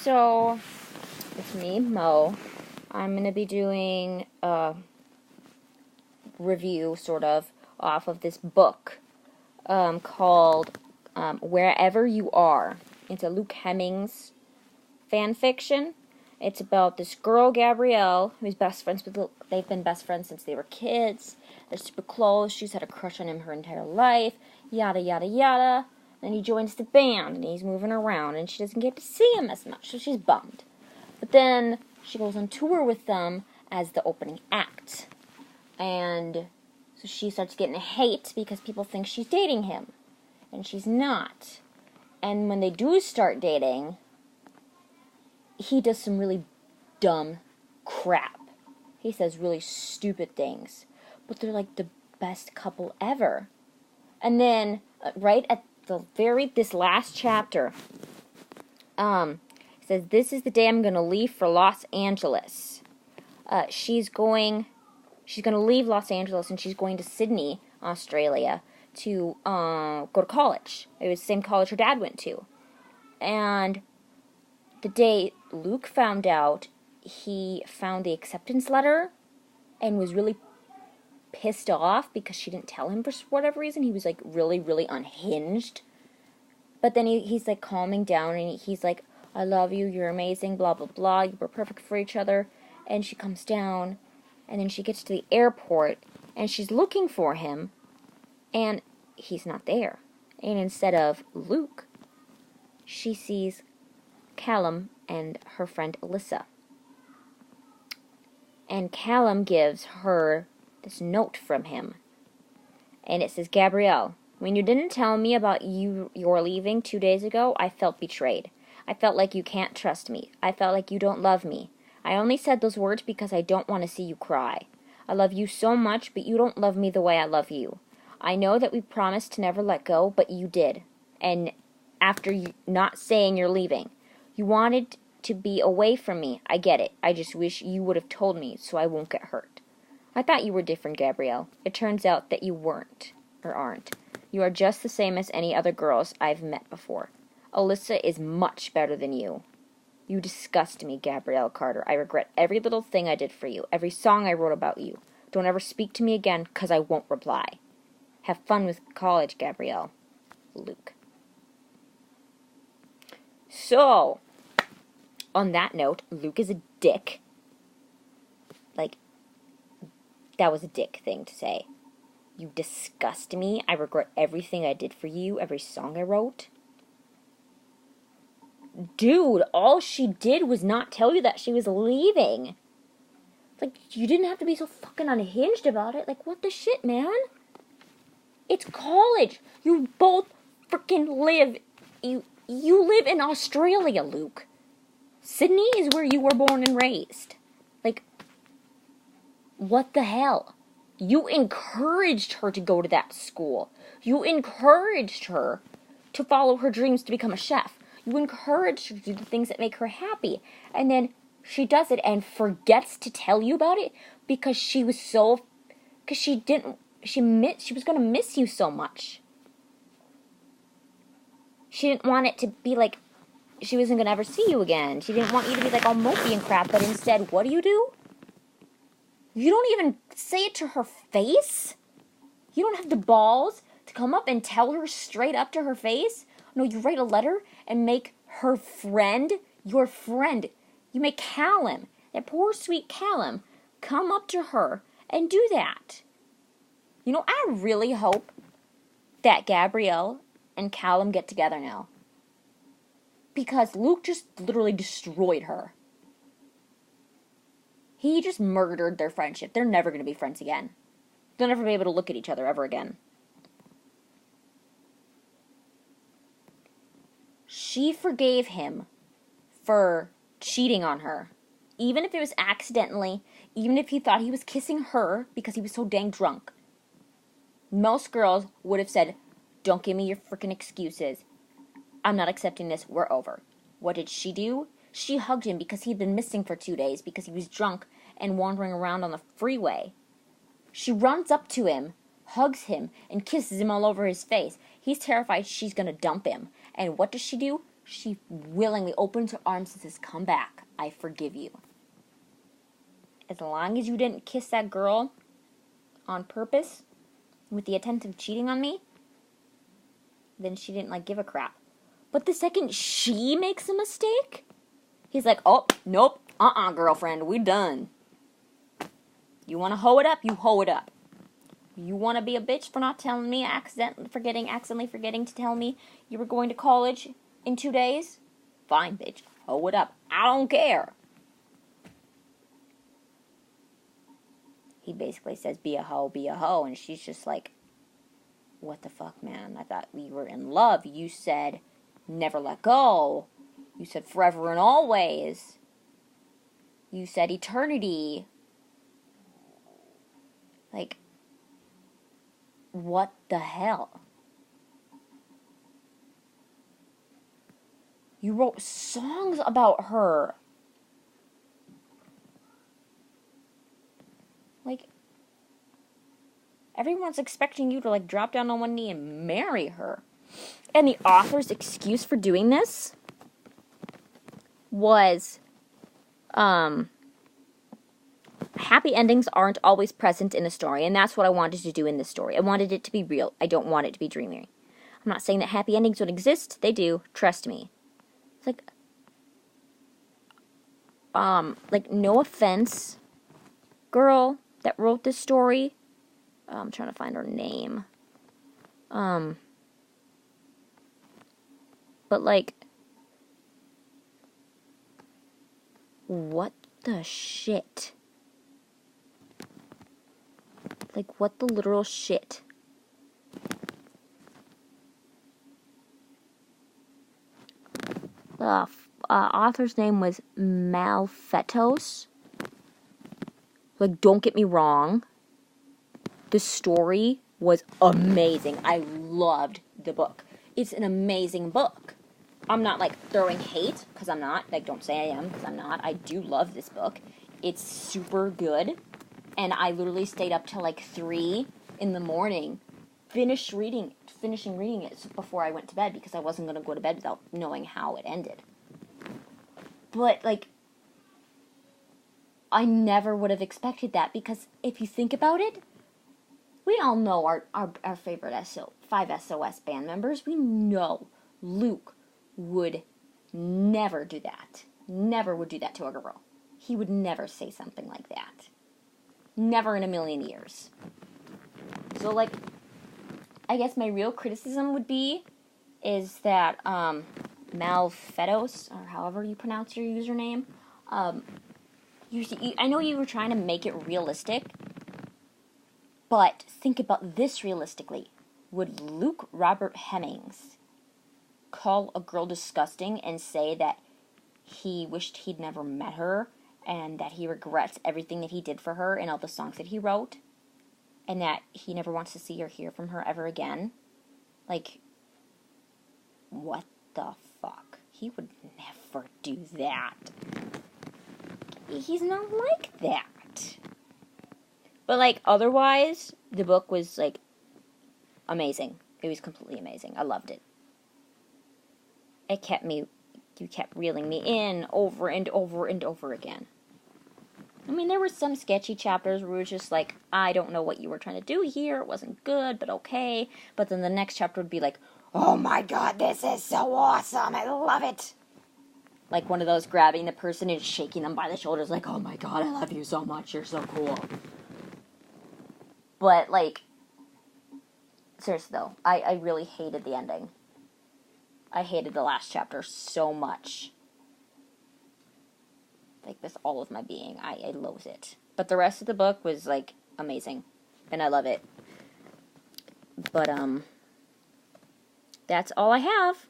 So, it's me, Mo. I'm going to be doing a review, sort of, off of this book called Wherever You Are. It's a Luke Hemmings fan fiction. It's about this girl, Gabrielle, who's best friends with Luke. They've been best friends since they were kids. They're super close. She's had a crush on him her entire life. Yada, yada, yada. Then he joins the band, and he's moving around, and she doesn't get to see him as much, so she's bummed. But then she goes on tour with them as the opening act. And so she starts getting hate because people think she's dating him. And she's not. And when they do start dating, he does some really dumb crap. He says really stupid things. But they're like the best couple ever. And then, right at this last chapter, it says, "This is the day I'm going to leave for Los Angeles." She's going to leave Los Angeles and she's going to Sydney, Australia, to go to college. It was the same college her dad went to. And the day Luke found out, he found the acceptance letter and was really pissed off because she didn't tell him for whatever reason. He was like really, really unhinged. But then he's like calming down and he's like, "I love you, you're amazing, blah, blah, blah, you were perfect for each other." And she comes down and then she gets to the airport and she's looking for him and he's not there. And instead of Luke, she sees Callum and her friend Alyssa. And Callum gives her this note from him. And it says, "Gabrielle, when you didn't tell me about your leaving 2 days ago, I felt betrayed. I felt like you can't trust me. I felt like you don't love me. I only said those words because I don't want to see you cry. I love you so much, but you don't love me the way I love you. I know that we promised to never let go, but you did. And after you not saying you're leaving, you wanted to be away from me. I get it. I just wish you would have told me so I won't get hurt. I thought you were different, Gabrielle. It turns out that you weren't, or aren't. You are just the same as any other girls I've met before. Alyssa is much better than you. You disgust me, Gabrielle Carter. I regret every little thing I did for you, every song I wrote about you. Don't ever speak to me again, 'cause I won't reply. Have fun with college, Gabrielle. Luke." So, on that note, Luke is a dick. Like, that was a dick thing to say. You disgust me. I regret everything I did for you, every song I wrote. Dude, all she did was not tell you that she was leaving. Like, you didn't have to be so fucking unhinged about it. Like, what the shit, man? It's college. You both freaking live. You live in Australia, Luke. Sydney is where you were born and raised. Like, what the hell? You encouraged her to go to that school. You encouraged her to follow her dreams to become a chef. You encouraged her to do the things that make her happy. And then she does it and forgets to tell you about it because she was so... Because she was going to miss you so much. She didn't want it to be like she wasn't going to ever see you again. She didn't want you to be like all mopey and crap, but instead, what do? You don't even say it to her face? You don't have the balls to come up and tell her straight up to her face? No, you write a letter and make her friend your friend. You make Callum, that poor sweet Callum, come up to her and do that. You know, I really hope that Gabrielle and Callum get together now. Because Luke just literally destroyed her. He just murdered their friendship. They're never going to be friends again. They'll never be able to look at each other ever again. She forgave him for cheating on her. Even if it was accidentally, even if he thought he was kissing her because he was so dang drunk. Most girls would have said, "Don't give me your freaking excuses. I'm not accepting this. We're over." What did she do? She hugged him because he'd been missing for 2 days because he was drunk and wandering around on the freeway. She runs up to him, hugs him, and kisses him all over his face. He's terrified she's going to dump him. And what does she do? she willingly opens her arms and says, "Come back. I forgive you." As long as you didn't kiss that girl on purpose with the intent of cheating on me, then she didn't, like, give a crap. But the second she makes a mistake, he's like, "Oh, nope, girlfriend, we done. You want to hoe it up? You hoe it up. You want to be a bitch for not telling me, accidentally forgetting to tell me you were going to college in 2 days? Fine, bitch, hoe it up. I don't care." He basically says, be a hoe, and she's just like, what the fuck, man? I thought we were in love. You said never let go. You said forever and always. You said eternity. Like, what the hell? You wrote songs about her. Like, everyone's expecting you to, like, drop down on one knee and marry her. And the author's excuse for doing this was, happy endings aren't always present in a story, and that's what I wanted to do in this story. I wanted it to be real. I don't want it to be dreamy. I'm not saying that happy endings don't exist. They do. Trust me. It's like, no offense, girl that wrote this story. I'm trying to find her name. But, like, what the shit? Like, what the literal shit? The author's name was Malfetos. Like, don't get me wrong. The story was amazing. I loved the book. It's an amazing book. I'm not, like, throwing hate, because I'm not. Like, don't say I am, because I'm not. I do love this book. It's super good. And I literally stayed up till, like, 3 in the morning, finishing reading it before I went to bed, because I wasn't going to go to bed without knowing how it ended. But, like, I never would have expected that, because if you think about it, we all know our favorite 5 SOS band members. We know Luke would never do that. Never would do that to a girl. He would never say something like that. Never in a million years. So, like, I guess my real criticism would be is that Malfetos, or however you pronounce your username, I know you were trying to make it realistic, but think about this realistically. Would Luke Robert Hemmings call a girl disgusting and say that he wished he'd never met her and that he regrets everything that he did for her and all the songs that he wrote and that he never wants to see or hear from her ever again? Like, what the fuck? He would never do that. He's not like that. But, like, otherwise, the book was, like, amazing. It was completely amazing. I loved it. You kept reeling me in over and over and over again. I mean, there were some sketchy chapters where it was just like, I don't know what you were trying to do here. It wasn't good, but okay. But then the next chapter would be like, oh my god, this is so awesome. I love it. Like one of those grabbing the person and shaking them by the shoulders like, oh my god, I love you so much. You're so cool. But, like, seriously though, I really hated the ending. I hated the last chapter so much. Like, with all of my being. I loathe it. But the rest of the book was, like, amazing. And I love it. But, that's all I have.